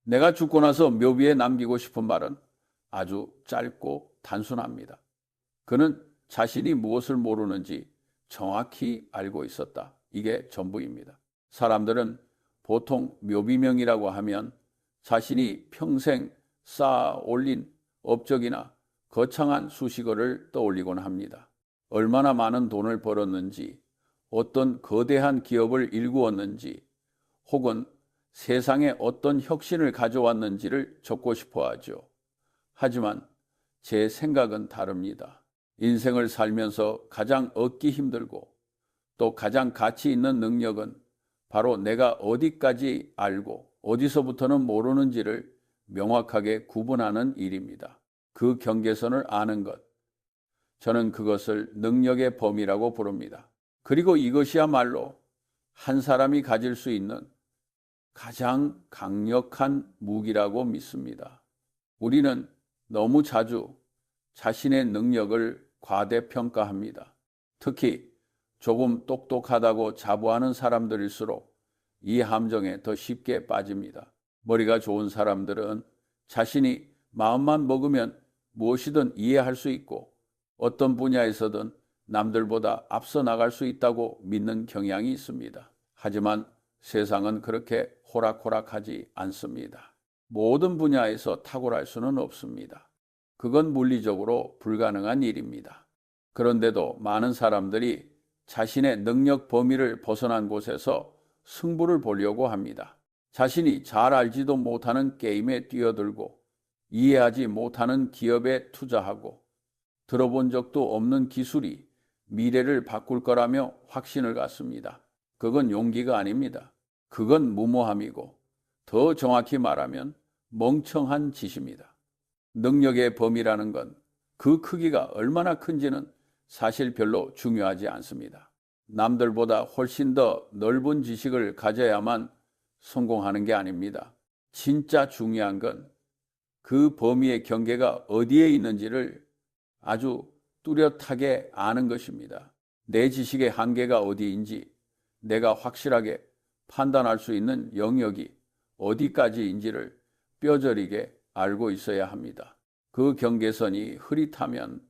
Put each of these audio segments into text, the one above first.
내가 죽고 나서 묘비에 남기고 싶은 말은 아주 짧고 단순합니다. 그는 자신이 무엇을 모르는지 정확히 알고 있었다. 이게 전부입니다. 사람들은 보통 묘비명이라고 하면 자신이 평생 쌓아 올린 업적이나 거창한 수식어를 떠올리곤 합니다. 얼마나 많은 돈을 벌었는지, 어떤 거대한 기업을 일구었는지, 혹은 세상에 어떤 혁신을 가져왔는지를 적고 싶어 하죠. 하지만 제 생각은 다릅니다. 인생을 살면서 가장 얻기 힘들고 또 가장 가치 있는 능력은 바로 내가 어디까지 알고 어디서부터는 모르는지를 명확하게 구분하는 일입니다. 그 경계선을 아는 것. 저는 그것을 능력의 범위라고 부릅니다. 그리고 이것이야말로 한 사람이 가질 수 있는 가장 강력한 무기라고 믿습니다. 우리는 너무 자주 자신의 능력을 과대평가합니다. 특히 조금 똑똑하다고 자부하는 사람들일수록 이 함정에 더 쉽게 빠집니다. 머리가 좋은 사람들은 자신이 마음만 먹으면 무엇이든 이해할 수 있고 어떤 분야에서든 남들보다 앞서 나갈 수 있다고 믿는 경향이 있습니다. 하지만 세상은 그렇게 호락호락하지 않습니다. 모든 분야에서 탁월할 수는 없습니다. 그건 물리적으로 불가능한 일입니다. 그런데도 많은 사람들이 자신의 능력 범위를 벗어난 곳에서 승부를 보려고 합니다. 자신이 잘 알지도 못하는 게임에 뛰어들고 이해하지 못하는 기업에 투자하고 들어본 적도 없는 기술이 미래를 바꿀 거라며 확신을 갖습니다. 그건 용기가 아닙니다. 그건 무모함이고 더 정확히 말하면 멍청한 짓입니다. 능력의 범위라는 건 그 크기가 얼마나 큰지는 사실 별로 중요하지 않습니다. 남들보다 훨씬 더 넓은 지식을 가져야만 성공하는 게 아닙니다. 진짜 중요한 건 그 범위의 경계가 어디에 있는지를 아주 뚜렷하게 아는 것입니다. 내 지식의 한계가 어디인지 내가 확실하게 판단할 수 있는 영역이 어디까지인지를 뼈저리게 알고 있어야 합니다. 그 경계선이 흐릿하면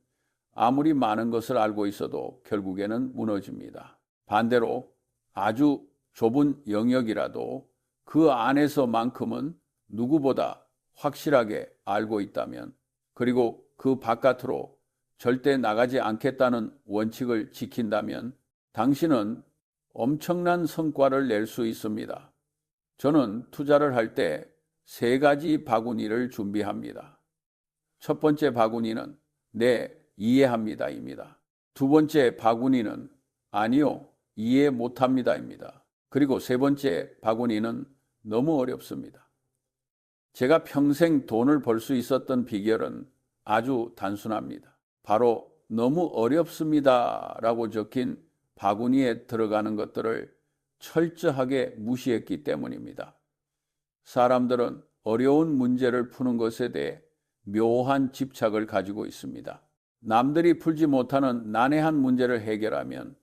아무리 많은 것을 알고 있어도 결국에는 무너집니다. 반대로 아주 좁은 영역이라도 그 안에서만큼은 누구보다 확실하게 알고 있다면, 그리고 그 바깥으로 절대 나가지 않겠다는 원칙을 지킨다면 당신은 엄청난 성과를 낼 수 있습니다. 저는 투자를 할 때 3가지 바구니를 준비합니다. 첫 번째 바구니는 네, 이해합니다입니다. 두 번째 바구니는 아니요, 이해 못합니다입니다. 그리고 세 번째 바구니는 너무 어렵습니다. 제가 평생 돈을 벌 수 있었던 비결은 아주 단순합니다. 바로 너무 어렵습니다 라고 적힌 바구니에 들어가는 것들을 철저하게 무시했기 때문입니다. 사람들은 어려운 문제를 푸는 것에 대해 묘한 집착을 가지고 있습니다. 남들이 풀지 못하는 난해한 문제를 해결하면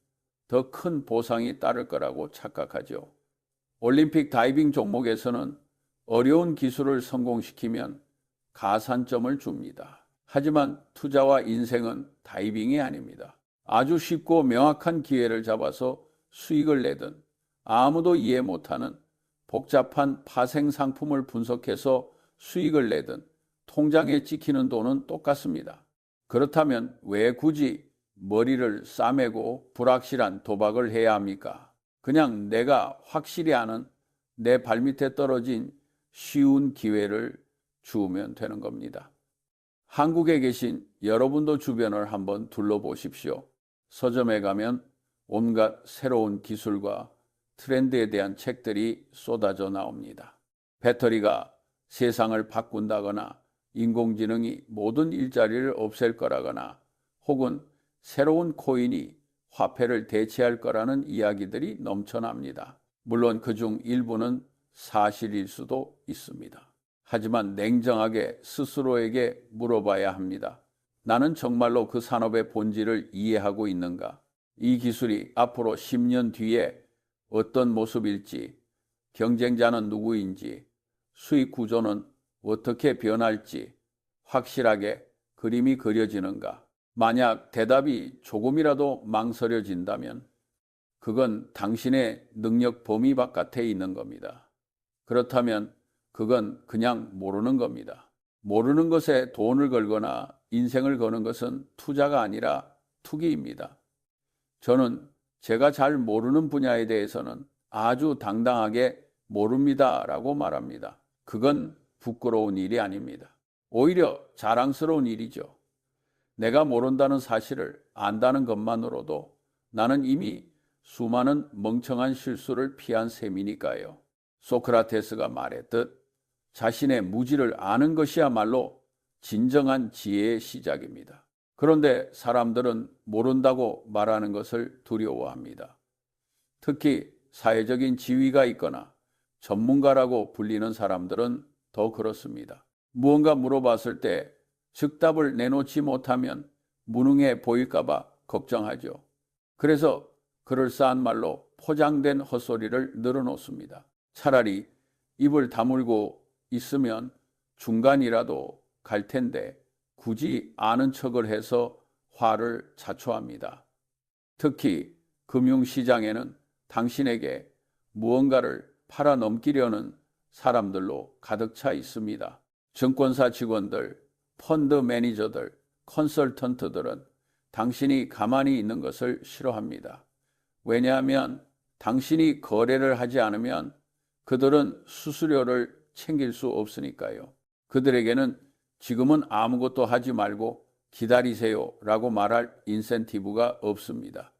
더 큰 보상이 따를 거라고 착각하죠. 올림픽 다이빙 종목에서는 어려운 기술을 성공시키면 가산점을 줍니다. 하지만 투자와 인생은 다이빙이 아닙니다. 아주 쉽고 명확한 기회를 잡아서 수익을 내든 아무도 이해 못하는 복잡한 파생 상품을 분석해서 수익을 내든 통장에 찍히는 돈은 똑같습니다. 그렇다면 왜 굳이 머리를 싸매고 불확실한 도박을 해야 합니까? 그냥 내가 확실히 아는 내 발밑에 떨어진 쉬운 기회를 주우면 되는 겁니다. 한국에 계신 여러분도 주변을 한번 둘러보십시오. 서점에 가면 온갖 새로운 기술과 트렌드에 대한 책들이 쏟아져 나옵니다. 배터리가 세상을 바꾼다거나 인공지능이 모든 일자리를 없앨 거라거나 혹은 새로운 코인이 화폐를 대체할 거라는 이야기들이 넘쳐납니다. 물론 그중 일부는 사실일 수도 있습니다. 하지만 냉정하게 스스로에게 물어봐야 합니다. 나는 정말로 그 산업의 본질을 이해하고 있는가? 이 기술이 앞으로 10년 뒤에 어떤 모습일지, 경쟁자는 누구인지, 수익 구조는 어떻게 변할지 확실하게 그림이 그려지는가? 만약 대답이 조금이라도 망설여진다면 그건 당신의 능력 범위 바깥에 있는 겁니다. 그렇다면 그건 그냥 모르는 겁니다. 모르는 것에 돈을 걸거나 인생을 거는 것은 투자가 아니라 투기입니다. 저는 제가 잘 모르는 분야에 대해서는 아주 당당하게 모릅니다라고 말합니다. 그건 부끄러운 일이 아닙니다. 오히려 자랑스러운 일이죠. 내가 모른다는 사실을 안다는 것만으로도 나는 이미 수많은 멍청한 실수를 피한 셈이니까요. 소크라테스가 말했듯 자신의 무지를 아는 것이야말로 진정한 지혜의 시작입니다. 그런데 사람들은 모른다고 말하는 것을 두려워합니다. 특히 사회적인 지위가 있거나 전문가라고 불리는 사람들은 더 그렇습니다. 무언가 물어봤을 때 즉답을 내놓지 못하면 무능해 보일까봐 걱정하죠. 그래서 그럴싸한 말로 포장된 헛소리를 늘어놓습니다. 차라리 입을 다물고 있으면 중간이라도 갈 텐데 굳이 아는 척을 해서 화를 자초합니다. 특히 금융시장에는 당신에게 무언가를 팔아넘기려는 사람들로 가득 차 있습니다. 증권사 직원들, 펀드 매니저들, 컨설턴트들은 당신이 가만히 있는 것을 싫어합니다. 왜냐하면 당신이 거래를 하지 않으면 그들은 수수료를 챙길 수 없으니까요. 그들에게는 지금은 아무것도 하지 말고 기다리세요 라고 말할 인센티브가 없습니다.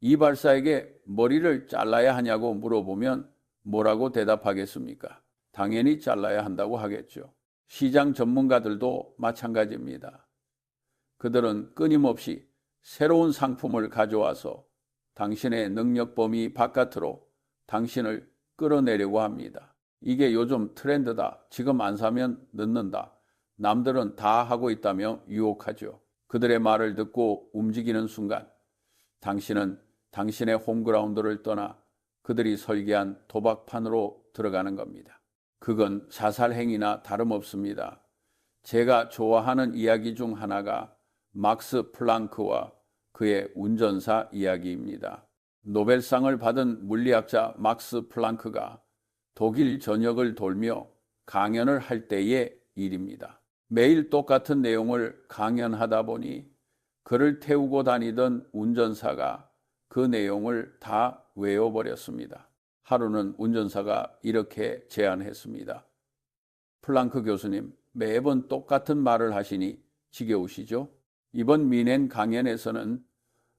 이 발사에게 머리를 잘라야 하냐고 물어보면 뭐라고 대답하겠습니까? 당연히 잘라야 한다고 하겠죠. 시장 전문가들도 마찬가지입니다. 그들은 끊임없이 새로운 상품을 가져와서 당신의 능력 범위 바깥으로 당신을 끌어내려고 합니다. 이게 요즘 트렌드다. 지금 안 사면 늦는다. 남들은 다 하고 있다며 유혹하죠. 그들의 말을 듣고 움직이는 순간 당신은 당신의 홈그라운드를 떠나 그들이 설계한 도박판으로 들어가는 겁니다. 그건 자살행위나 다름없습니다. 제가 좋아하는 이야기 중 하나가 막스 플랑크와 그의 운전사 이야기입니다. 노벨상을 받은 물리학자 막스 플랑크가 독일 전역을 돌며 강연을 할 때의 일입니다. 매일 똑같은 내용을 강연하다 보니 그를 태우고 다니던 운전사가 그 내용을 다 외워버렸습니다. 하루는 운전사가 이렇게 제안했습니다. 플랑크 교수님, 매번 똑같은 말을 하시니 지겨우시죠? 이번 미넨 강연에서는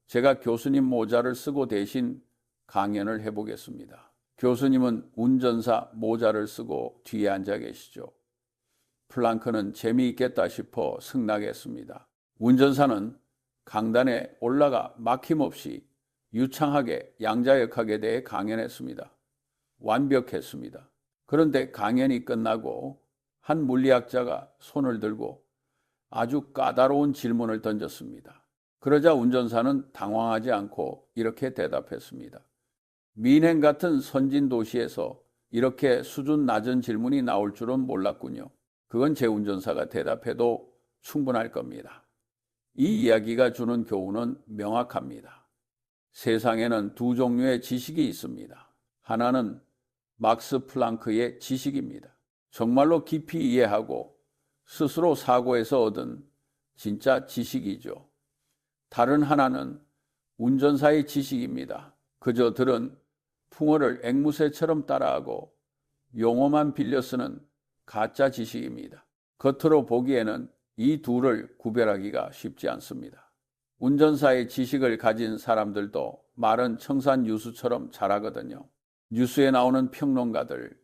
제가 교수님 모자를 쓰고 대신 강연을 해보겠습니다. 교수님은 운전사 모자를 쓰고 뒤에 앉아 계시죠. 플랑크는 재미있겠다 싶어 승낙했습니다. 운전사는 강단에 올라가 막힘없이 유창하게 양자역학에 대해 강연했습니다. 완벽했습니다. 그런데 강연이 끝나고 한 물리학자가 손을 들고 아주 까다로운 질문을 던졌습니다. 그러자 운전사는 당황하지 않고 이렇게 대답했습니다. 미넨 같은 선진 도시에서 이렇게 수준 낮은 질문이 나올 줄은 몰랐군요. 그건 제 운전사가 대답해도 충분할 겁니다. 이 이야기가 주는 교훈은 명확합니다. 세상에는 두 종류의 지식이 있습니다. 하나는 막스 플랑크의 지식입니다. 정말로 깊이 이해하고 스스로 사고해서 얻은 진짜 지식이죠. 다른 하나는 운전사의 지식입니다. 그저 들은 풍어를 앵무새처럼 따라하고 용어만 빌려 쓰는 가짜 지식입니다. 겉으로 보기에는 이 둘을 구별하기가 쉽지 않습니다. 운전사의 지식을 가진 사람들도 말은 청산 유수처럼 잘하거든요. 뉴스에 나오는 평론가들,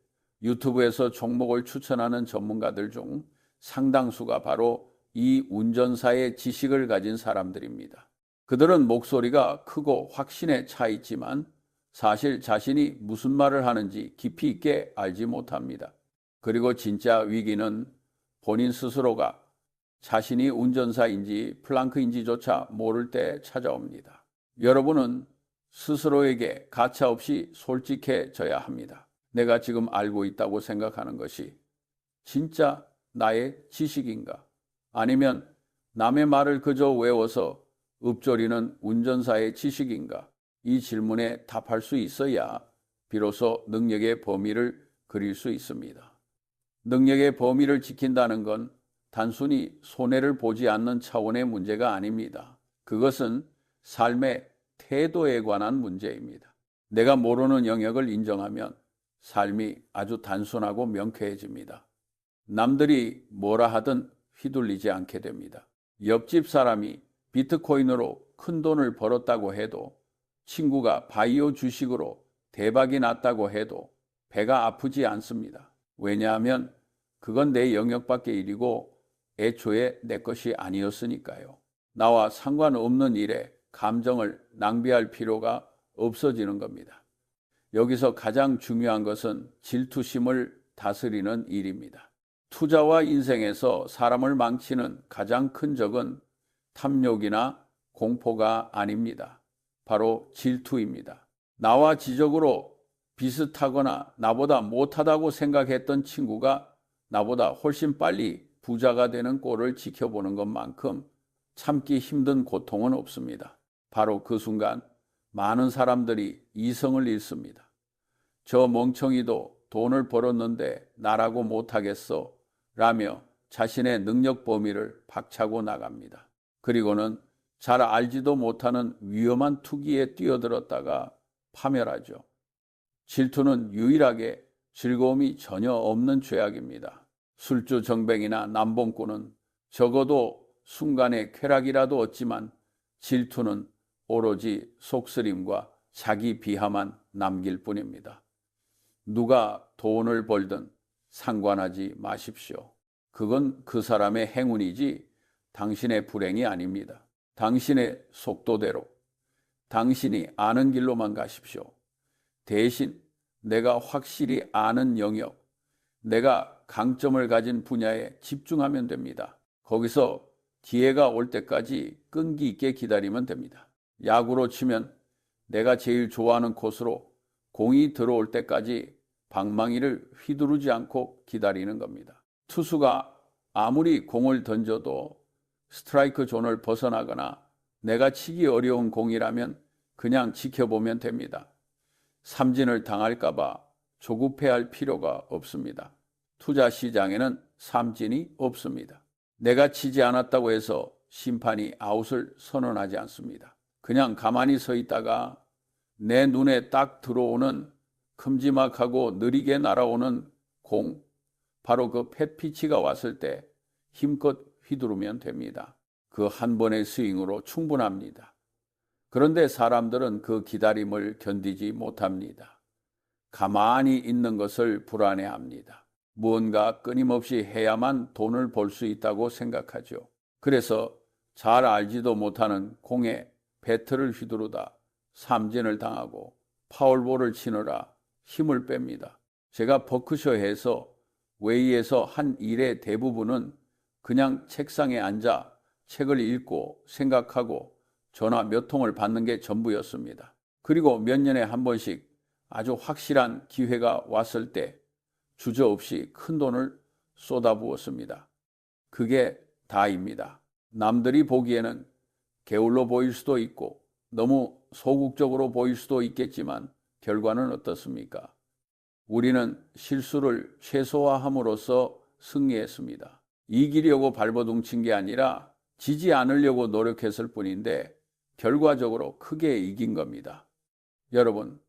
유튜브에서 종목을 추천하는 전문가들 중 상당수가 바로 이 운전사의 지식을 가진 사람들입니다. 그들은 목소리가 크고 확신에 차 있지만 사실 자신이 무슨 말을 하는지 깊이 있게 알지 못합니다. 그리고 진짜 위기는 본인 스스로가 자신이 운전사인지 플랑크인지조차 모를 때 찾아옵니다. 여러분은 스스로에게 가차없이 솔직해져야 합니다. 내가 지금 알고 있다고 생각하는 것이 진짜 나의 지식인가? 아니면 남의 말을 그저 외워서 읊조리는 운전사의 지식인가? 이 질문에 답할 수 있어야 비로소 능력의 범위를 그릴 수 있습니다. 능력의 범위를 지킨다는 건 단순히 손해를 보지 않는 차원의 문제가 아닙니다. 그것은 삶의 태도에 관한 문제입니다. 내가 모르는 영역을 인정하면 삶이 아주 단순하고 명쾌해집니다. 남들이 뭐라 하든 휘둘리지 않게 됩니다. 옆집 사람이 비트코인으로 큰 돈을 벌었다고 해도, 친구가 바이오 주식으로 대박이 났다고 해도 배가 아프지 않습니다. 왜냐하면 그건 내 영역 밖의 일이고 애초에 내 것이 아니었으니까요. 나와 상관없는 일에 감정을 낭비할 필요가 없어지는 겁니다. 여기서 가장 중요한 것은 질투심을 다스리는 일입니다. 투자와 인생에서 사람을 망치는 가장 큰 적은 탐욕이나 공포가 아닙니다. 바로 질투입니다. 나와 지적으로 비슷하거나 나보다 못하다고 생각했던 친구가 나보다 훨씬 빨리 부자가 되는 꼴을 지켜보는 것만큼 참기 힘든 고통은 없습니다. 바로 그 순간 많은 사람들이 이성을 잃습니다. 저 멍청이도 돈을 벌었는데 나라고 못하겠어 라며 자신의 능력 범위를 박차고 나갑니다. 그리고는 잘 알지도 못하는 위험한 투기에 뛰어들었다가 파멸하죠. 질투는 유일하게 즐거움이 전혀 없는 죄악입니다. 술주 정뱅이나 남봉꾼은 적어도 순간의 쾌락이라도 얻지만 질투는 오로지 속쓰림과 자기 비하만 남길 뿐입니다. 누가 돈을 벌든 상관하지 마십시오. 그건 그 사람의 행운이지 당신의 불행이 아닙니다. 당신의 속도대로, 당신이 아는 길로만 가십시오. 대신 내가 확실히 아는 영역, 내가 강점을 가진 분야에 집중하면 됩니다. 거기서 기회가 올 때까지 끈기 있게 기다리면 됩니다. 야구로 치면 내가 제일 좋아하는 코스로 공이 들어올 때까지 방망이를 휘두르지 않고 기다리는 겁니다. 투수가 아무리 공을 던져도 스트라이크 존을 벗어나거나 내가 치기 어려운 공이라면 그냥 지켜보면 됩니다. 삼진을 당할까봐 조급해할 필요가 없습니다. 투자 시장에는 삼진이 없습니다. 내가 치지 않았다고 해서 심판이 아웃을 선언하지 않습니다. 그냥 가만히 서 있다가 내 눈에 딱 들어오는 큼지막하고 느리게 날아오는 공, 바로 그 펫피치가 왔을 때 힘껏 휘두르면 됩니다. 그 한 번의 스윙으로 충분합니다. 그런데 사람들은 그 기다림을 견디지 못합니다. 가만히 있는 것을 불안해합니다. 무언가 끊임없이 해야만 돈을 벌 수 있다고 생각하죠. 그래서 잘 알지도 못하는 공에 배트를 휘두르다 삼진을 당하고 파울볼을 치느라 힘을 뺍니다. 제가 버크셔에서 웨이에서 한 일의 대부분은 그냥 책상에 앉아 책을 읽고 생각하고 전화 몇 통을 받는 게 전부였습니다. 그리고 몇 년에 한 번씩 아주 확실한 기회가 왔을 때 주저없이 큰 돈을 쏟아부었습니다. 그게 다입니다. 남들이 보기에는 게을러 보일 수도 있고 너무 소극적으로 보일 수도 있겠지만 결과는 어떻습니까? 우리는 실수를 최소화함으로써 승리했습니다. 이기려고 발버둥친 게 아니라 지지 않으려고 노력했을 뿐인데 결과적으로 크게 이긴 겁니다. 여러분,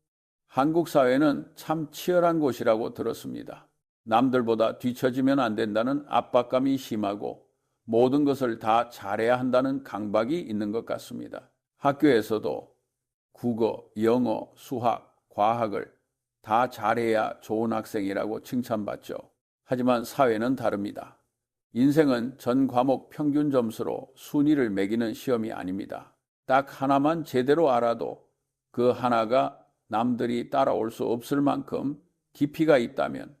한국 사회는 참 치열한 곳이라고 들었습니다. 남들보다 뒤처지면 안 된다는 압박감이 심하고 모든 것을 다 잘해야 한다는 강박이 있는 것 같습니다. 학교에서도 국어, 영어, 수학, 과학을 다 잘해야 좋은 학생이라고 칭찬받죠. 하지만 사회는 다릅니다. 인생은 전 과목 평균 점수로 순위를 매기는 시험이 아닙니다. 딱 하나만 제대로 알아도 그 하나가 남들이 따라올 수 없을 만큼 깊이가 있다면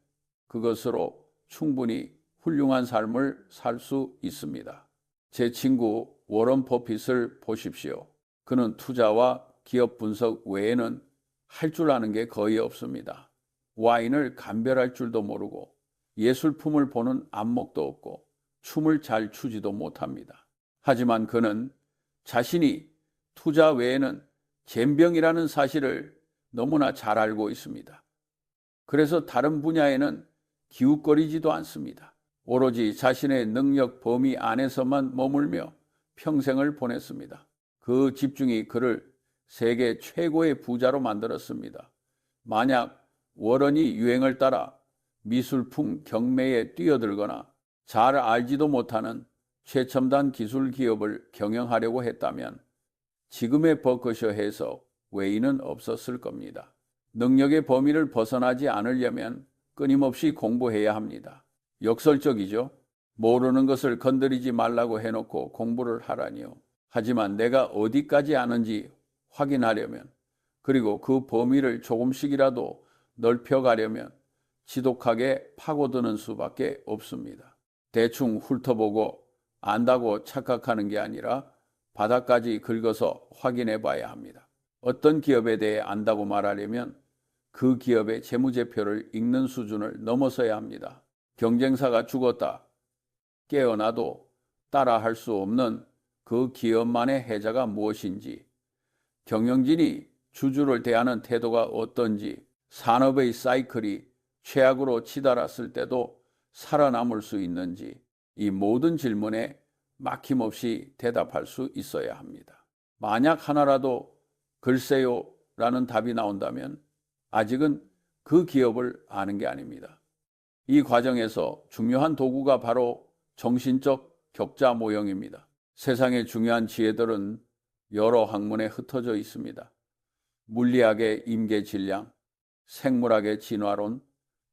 그것으로 충분히 훌륭한 삶을 살 수 있습니다. 제 친구 워런 버핏을 보십시오. 그는 투자와 기업 분석 외에는 할 줄 아는 게 거의 없습니다. 와인을 감별할 줄도 모르고 예술품을 보는 안목도 없고 춤을 잘 추지도 못합니다. 하지만 그는 자신이 투자 외에는 젬병이라는 사실을 너무나 잘 알고 있습니다. 그래서 다른 분야에는 기웃거리지도 않습니다. 오로지 자신의 능력 범위 안에서만 머물며 평생을 보냈습니다. 그 집중이 그를 세계 최고의 부자로 만들었습니다. 만약 워런이 유행을 따라 미술품 경매에 뛰어들거나 잘 알지도 못하는 최첨단 기술 기업을 경영하려고 했다면 지금의 버크셔에서 외인은 없었을 겁니다. 능력의 범위를 벗어나지 않으려면 끊임없이 공부해야 합니다. 역설적이죠. 모르는 것을 건드리지 말라고 해놓고 공부를 하라니요. 하지만 내가 어디까지 아는지 확인하려면, 그리고 그 범위를 조금씩이라도 넓혀가려면 지독하게 파고드는 수밖에 없습니다. 대충 훑어보고 안다고 착각하는 게 아니라 바닥까지 긁어서 확인해 봐야 합니다. 어떤 기업에 대해 안다고 말하려면 그 기업의 재무제표를 읽는 수준을 넘어서야 합니다. 경쟁사가 죽었다 깨어나도 따라할 수 없는 그 기업만의 해자가 무엇인지, 경영진이 주주를 대하는 태도가 어떤지, 산업의 사이클이 최악으로 치달았을 때도 살아남을 수 있는지, 이 모든 질문에 막힘없이 대답할 수 있어야 합니다. 만약 하나라도 글쎄요 라는 답이 나온다면 아직은 그 기업을 아는 게 아닙니다. 이 과정에서 중요한 도구가 바로 정신적 격자 모형입니다. 세상의 중요한 지혜들은 여러 학문에 흩어져 있습니다. 물리학의 임계 질량, 생물학의 진화론,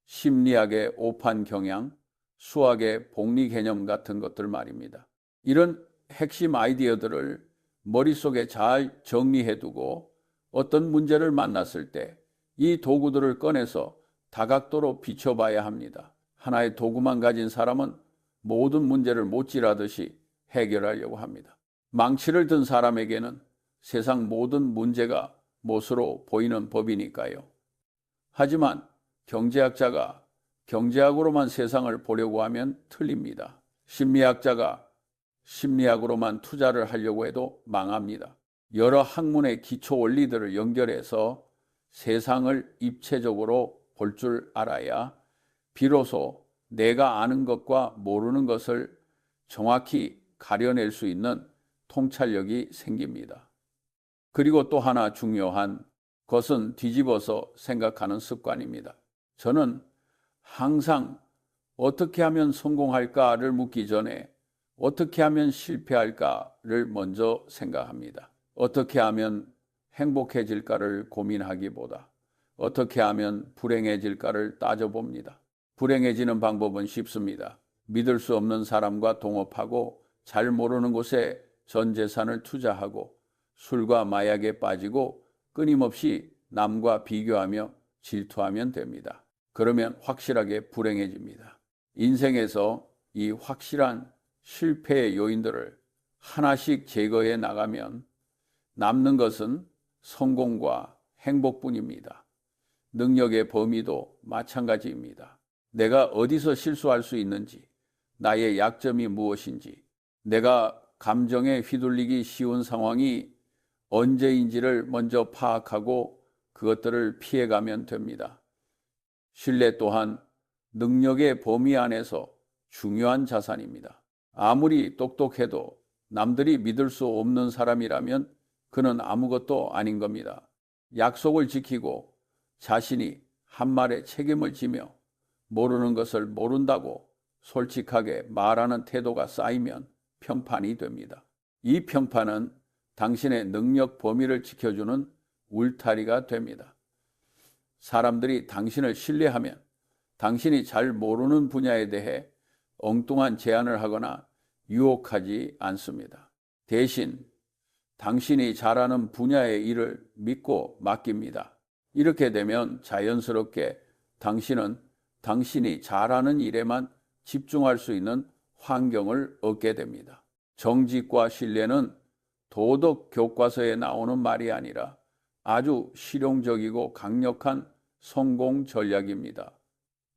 심리학의 오판 경향, 수학의 복리 개념 같은 것들 말입니다. 이런 핵심 아이디어들을 머릿속에 잘 정리해두고 어떤 문제를 만났을 때 이 도구들을 꺼내서 다각도로 비춰봐야 합니다. 하나의 도구만 가진 사람은 모든 문제를 못질하듯이 해결하려고 합니다. 망치를 든 사람에게는 세상 모든 문제가 못으로 보이는 법이니까요. 하지만 경제학자가 경제학으로만 세상을 보려고 하면 틀립니다. 심리학자가 심리학으로만 투자를 하려고 해도 망합니다. 여러 학문의 기초 원리들을 연결해서 세상을 입체적으로 볼 줄 알아야 비로소 내가 아는 것과 모르는 것을 정확히 가려낼 수 있는 통찰력이 생깁니다. 그리고 또 하나 중요한 것은 뒤집어서 생각하는 습관입니다. 저는 항상 어떻게 하면 성공할까를 묻기 전에 어떻게 하면 실패할까를 먼저 생각합니다. 어떻게 하면 행복해질까를 고민하기보다 어떻게 하면 불행해질까를 따져봅니다. 불행해지는 방법은 쉽습니다. 믿을 수 없는 사람과 동업하고 잘 모르는 곳에 전 재산을 투자하고 술과 마약에 빠지고 끊임없이 남과 비교하며 질투하면 됩니다. 그러면 확실하게 불행해집니다. 인생에서 이 확실한 실패의 요인들을 하나씩 제거해 나가면 남는 것은 성공과 행복뿐입니다. 능력의 범위도 마찬가지입니다. 내가 어디서 실수할 수 있는지, 나의 약점이 무엇인지, 내가 감정에 휘둘리기 쉬운 상황이 언제인지를 먼저 파악하고 그것들을 피해가면 됩니다. 신뢰 또한 능력의 범위 안에서 중요한 자산입니다. 아무리 똑똑해도 남들이 믿을 수 없는 사람이라면 그는 아무것도 아닌 겁니다. 약속을 지키고 자신이 한 말에 책임을 지며 모르는 것을 모른다고 솔직하게 말하는 태도가 쌓이면 평판이 됩니다. 이 평판은 당신의 능력 범위를 지켜주는 울타리가 됩니다. 사람들이 당신을 신뢰하면 당신이 잘 모르는 분야에 대해 엉뚱한 제안을 하거나 유혹하지 않습니다. 대신 당신이 잘하는 분야의 일을 믿고 맡깁니다. 이렇게 되면 자연스럽게 당신은 당신이 잘하는 일에만 집중할 수 있는 환경을 얻게 됩니다. 정직과 신뢰는 도덕 교과서에 나오는 말이 아니라 아주 실용적이고 강력한 성공 전략입니다.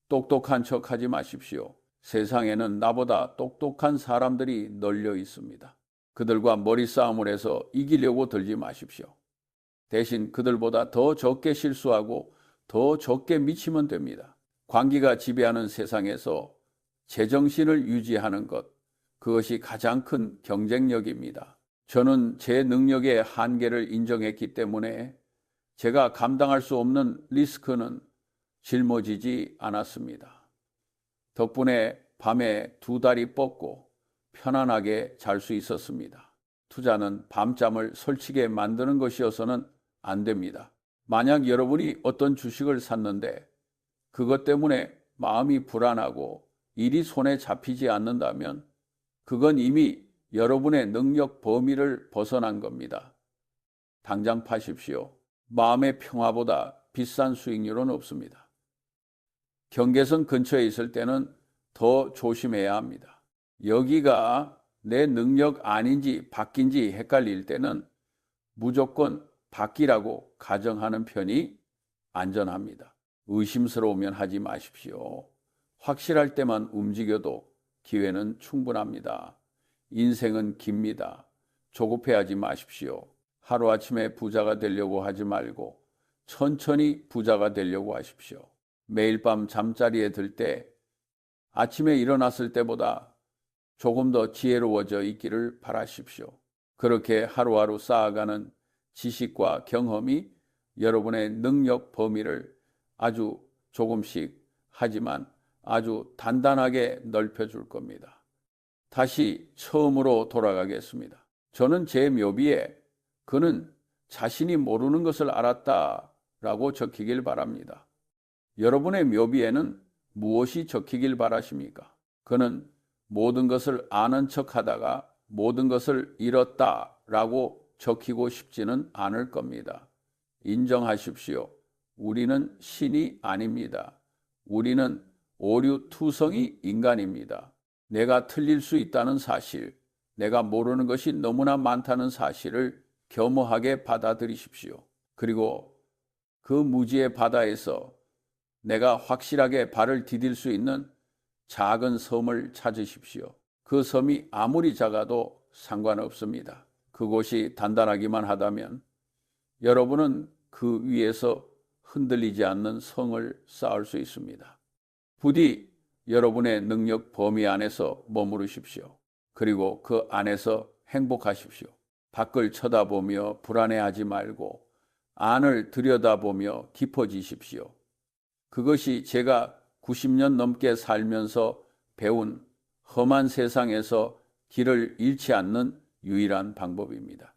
똑똑한 척 하지 마십시오. 세상에는 나보다 똑똑한 사람들이 널려 있습니다. 그들과 머리싸움을 해서 이기려고 들지 마십시오. 대신 그들보다 더 적게 실수하고 더 적게 미치면 됩니다. 관기가 지배하는 세상에서 제정신을 유지하는 것, 그것이 가장 큰 경쟁력입니다. 저는 제 능력의 한계를 인정했기 때문에 제가 감당할 수 없는 리스크는 짊어지지 않았습니다. 덕분에 밤에 두 다리 뻗고 편안하게 잘 수 있었습니다. 투자는 밤잠을 설치게 만드는 것이어서는 안 됩니다. 만약 여러분이 어떤 주식을 샀는데 그것 때문에 마음이 불안하고 일이 손에 잡히지 않는다면 그건 이미 여러분의 능력 범위를 벗어난 겁니다. 당장 파십시오. 마음의 평화보다 비싼 수익률은 없습니다. 경계선 근처에 있을 때는 더 조심해야 합니다. 여기가 내 능력 아닌지 바뀐지 헷갈릴 때는 무조건 바뀌라고 가정하는 편이 안전합니다. 의심스러우면 하지 마십시오. 확실할 때만 움직여도 기회는 충분합니다. 인생은 깁니다. 조급해하지 마십시오. 하루아침에 부자가 되려고 하지 말고 천천히 부자가 되려고 하십시오. 매일 밤 잠자리에 들 때 아침에 일어났을 때보다 조금 더 지혜로워져 있기를 바라십시오. 그렇게 하루하루 쌓아가는 지식과 경험이 여러분의 능력 범위를 아주 조금씩 하지만 아주 단단하게 넓혀줄 겁니다. 다시 처음으로 돌아가겠습니다. 저는 제 묘비에 그는 자신이 모르는 것을 알았다라고 적히길 바랍니다. 여러분의 묘비에는 무엇이 적히길 바라십니까? 그는 모든 것을 아는 척하다가 모든 것을 잃었다라고 적히고 싶지는 않을 겁니다. 인정하십시오. 우리는 신이 아닙니다. 우리는 오류투성이 인간입니다. 내가 틀릴 수 있다는 사실, 내가 모르는 것이 너무나 많다는 사실을 겸허하게 받아들이십시오. 그리고 그 무지의 바다에서 내가 확실하게 발을 디딜 수 있는 작은 섬을 찾으십시오. 그 섬이 아무리 작아도 상관없습니다. 그곳이 단단하기만 하다면 여러분은 그 위에서 흔들리지 않는 성을 쌓을 수 있습니다. 부디 여러분의 능력 범위 안에서 머무르십시오. 그리고 그 안에서 행복하십시오. 밖을 쳐다보며 불안해하지 말고 안을 들여다보며 깊어지십시오. 그것이 제가 90년 넘게 살면서 배운 험한 세상에서 길을 잃지 않는 유일한 방법입니다.